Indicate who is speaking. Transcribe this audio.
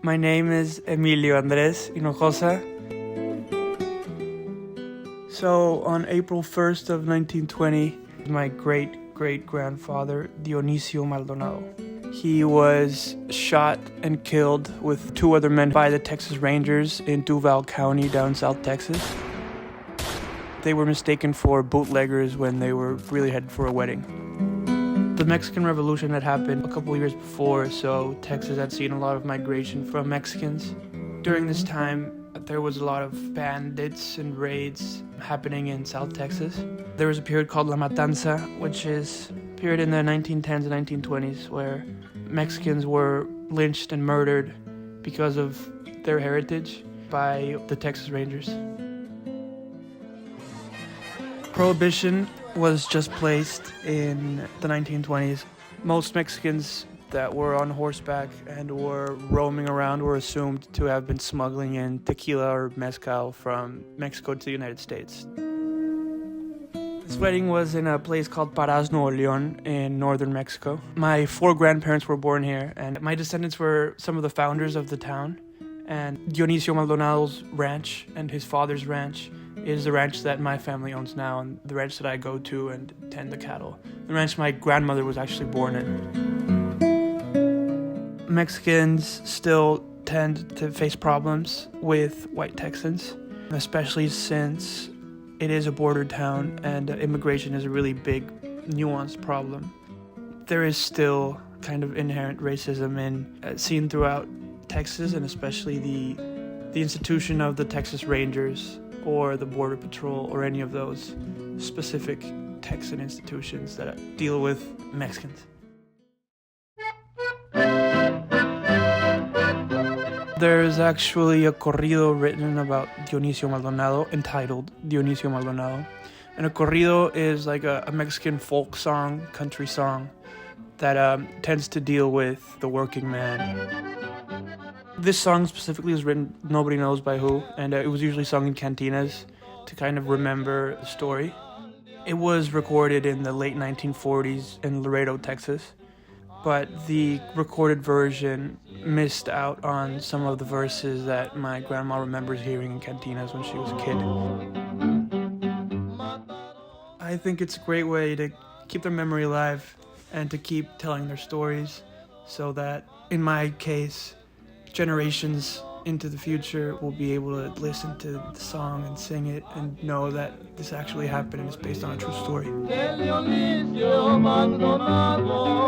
Speaker 1: My name is Emilio Andrés Hinojosa. So on April 1st of 1920, my great-great-grandfather, Dionisio Maldonado, he was shot and killed with two other men by the Texas Rangers in Duval County down South Texas. They were mistaken for bootleggers when they were really headed for a wedding. The Mexican Revolution had happened a couple years before, so Texas had seen a lot of migration from Mexicans. During this time, there was a lot of bandits and raids happening in South Texas. There was a period called La Matanza, which is a period in the 1910s and 1920s where Mexicans were lynched and murdered because of their heritage by the Texas Rangers. Prohibition was just placed in the 1920s. Most Mexicans that were on horseback and were roaming around were assumed to have been smuggling in tequila or mezcal from Mexico to the United States. This wedding was in a place called Parás, Nuevo León in northern Mexico. My 4 grandparents were born here, and my descendants were some of the founders of the town. And Dionisio Maldonado's ranch and his father's ranch is the ranch that my family owns now, and the ranch that I go to and tend the cattle. The ranch my grandmother was actually born in. Mexicans still tend to face problems with white Texans, especially since it is a border town and immigration is a really big, nuanced problem. There is still kind of inherent racism seen throughout Texas, and especially the institution of the Texas Rangers or the Border Patrol or any of those specific Texan institutions that deal with Mexicans. There's actually a corrido written about Dionisio Maldonado entitled Dionisio Maldonado. And a corrido is like a Mexican folk song, country song that tends to deal with the working man. This song specifically was written nobody knows by who, and it was usually sung in cantinas to kind of remember the story. It was recorded in the late 1940s in Laredo, Texas, but the recorded version missed out on some of the verses that my grandma remembers hearing in cantinas when she was a kid. I think it's a great way to keep their memory alive and to keep telling their stories so that, in my case, generations into the future will be able to listen to the song and sing it and know that this actually happened and it's based on a true story. Dionisio Maldonado.